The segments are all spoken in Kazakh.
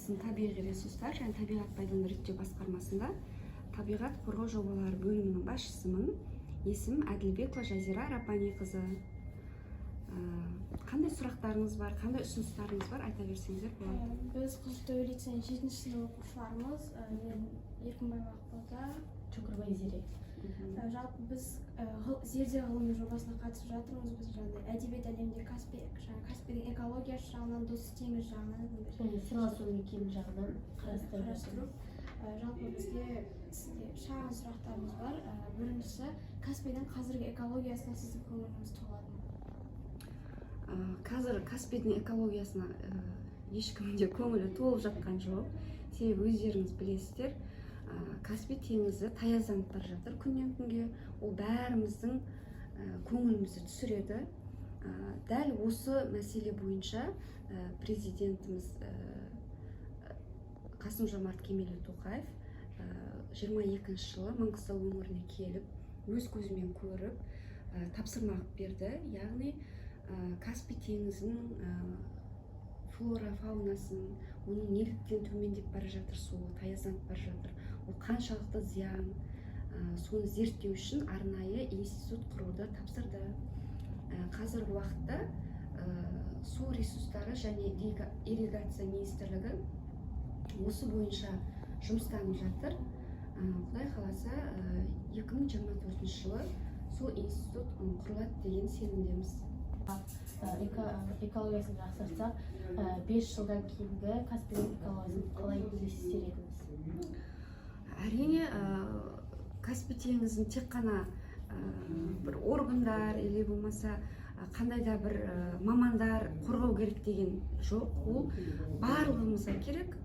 облысының табиғи ресурстар және табиғат пайдалануды реттеу басқармасында табиғат қорғау жобалары бөлімінің басшысымын. Есімім Әділбекова Жазира Рапаниқызы. Қандай сұрақтарыңыз бар, қандай ұсыныстарыңыз бар, айта берсеңіздер болады. Біз Қызылтөбе лицейінің 7-ші сынып оқушыларымыз. Мен Еркінбай Мақпалда, Чокырбай Зере. Жалпы біз зерде ғылыми жобасына қатысып жатырмыз. Біз жаңағыдай әдебиет әлемінде Каспийдің экологиясы жағынан, Досы теңіз жағынан, және сырласу мекені жағынан қарастырып жатырмыз. Жалпы бізде шағын сұрақтарымыз бар. Біріншісі, Каспийдің қазіргі экологиясына сіздің көңіліңіз толады ма? Қазір Каспийдің экологиясына ешкімде көңілі толып жатқан жоқ. Себебі өздеріңіз білесіздер, Каспий теңізі таязданып бара жатыр күннен күнге. Ол бәріміздің көңілімізді түсіреді. Дәл осы мәселе бойынша президентіміз Қасым-Жомарт Кемелұлы Тоқаев 22-ші жылы Маңғыстау өңіріне келіп, өз көзімен көріп, тапсырма берді. Яғни Каспий теңізінің флора, фаунасын, оның неліктен төмендеп бара жатыр, суы таязданып бара жатыр, ол қаншалықты зиян, соны зерттеу үшін арнайы институт құруды тапсырды. Қазіргі уақытта су ресурстары және ирригация министрлігі осы бойынша жұмыстанып жатыр. Құдай қаласа 2024 жылы сол институт құрылады деген сенімдеміз. Экологиясын жақсартсақ, 5 жылдан кейінгі Каспийдің экологиясын қалай елестетер едіңіз? Әрине, Каспий теңізін тек қана бір органдар или болмаса қандай да бір мамандар қорғау керек деген жоқ. Ол барлығымызға керек.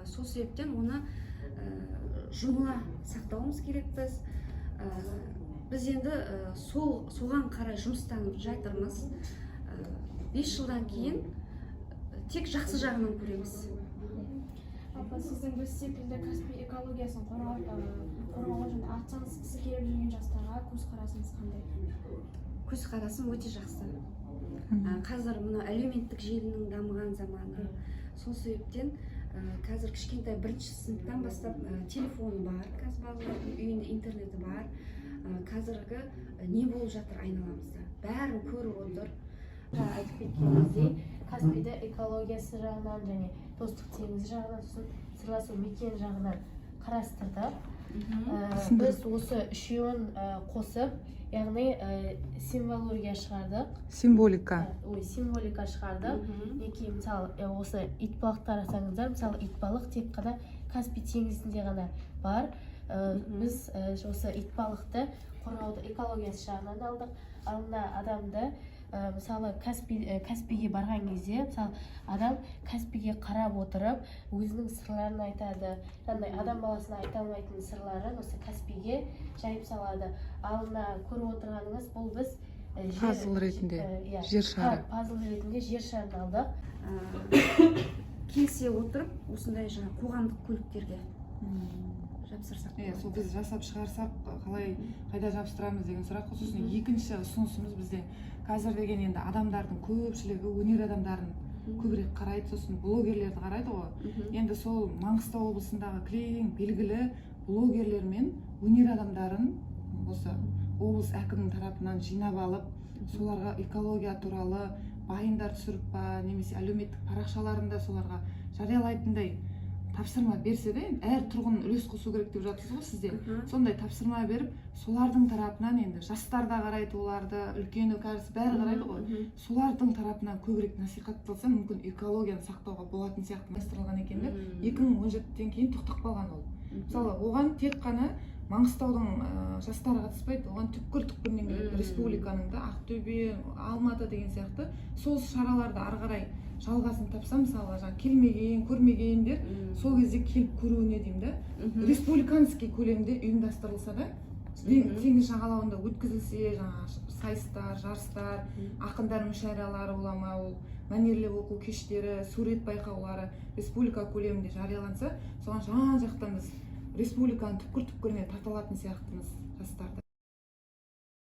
Сол себептен оны жұмыла сақтауымыз керекпіз. Біз енді соған қарай жұмыстанып жатырмыз. 5 жылдан кейін тек жақсы жағынан көреміз. Апа, сіздің біз секілді Каспий экологиясын қорғауға және атсалысқысы келіп жүрген жастарға көзқарасыңыз қандай? Көзқарасым өте жақсы. Қазір мына әлеуметтік желінің дамыған заманы. Сол себептен қазір кішкентай 1-ші сыныптан бастап телефоны бар, қазір балалардың үйінде интернеті бар. Қазіргі не болып жатыр айналамызда? Бәрін көріп отыр. Айтып кеткеніміздей, Каспийді экологиясы жағынан және Достық теңізі жағынан, сырласу мекені жағынан қарастырдық. Біз осы үшеуін қосып, яғни символология шығардық. Символика. Символика шығардық. Неке, мысалы, осы итбалықтар қарасаңыздар, мысалы, итбалық тек қана Каспий теңізінде ғана бар. Біз осы итбалықты қорғауды экологиясы жағынан алдық. Алдына адамды, мысалы, Каспийге барған кезде, мысалы, адам Каспийге қарап отырып, өзінің сырларын айтады. Жаңағыдай адам баласына айта алмайтын сырларын осы Каспийге жайып салады. Алдына көріп отырғаныңыз, бұл біз пазл ретінде жер шары. Пазл ретінде жер шарын алдық. Келсе отырып, осындай жаңа қоғамдық көліктерге жапсырсақ. Сол біз жасап шығарсақ, қайда жапсырамыз деген сұрақ. Сосын екінші ұсынысымыз бізде қазір деген енді адамдардың көпшілігі өнер адамдарын көбірек қарайды, сосын блогерлерді қарайды ғой. Енді сол Маңғыстау облысындағы кілең белгілі блогерлер мен өнер адамдарын осы облыс әкімінің тарапынан жинап алып, соларға экология туралы байындар түсіріп па, немесе әлеуметтік парақшаларында соларға жариялайтындай тапсырма берсе де, әр тұрғын үлес қосу керек деп жатырсыз ғой сізде. Сондай тапсырма беріп, солардың тарапынан енді жастар да қарайды оларды, үлкені кәрісі бәрі қарайды ғой. Солардың тарапынан көбірек насихатталса, мүмкін экологияны сақтауға болатын сияқты бастырылған екен де, 2017-тен кейін тоқтап қалған ол. Мысалы, оған тек қана Маңғыстаудың жастары қатыспайды, оған түпкір-түпкірінен республиканың да Ақтөбе, Алматы деген сияқты сол шараларды ары қарай жалғасын тапса, мысалы, келмеген, көрмегендер сол кезде келіп көруіне деймін да, республиканский көлемде ұйымдастырылса да, теңіз жағалауында өткізілсе, сайыстар, жарыстар, ақындар мүшәйралары олама, ол мәнерлеп оқу кештері, сурет байқаулары республика көлемінде жарияланса, соған жан-жақтан біз республиканың түпкір-түпкіріне тартылатын сияқтымыз жастарды.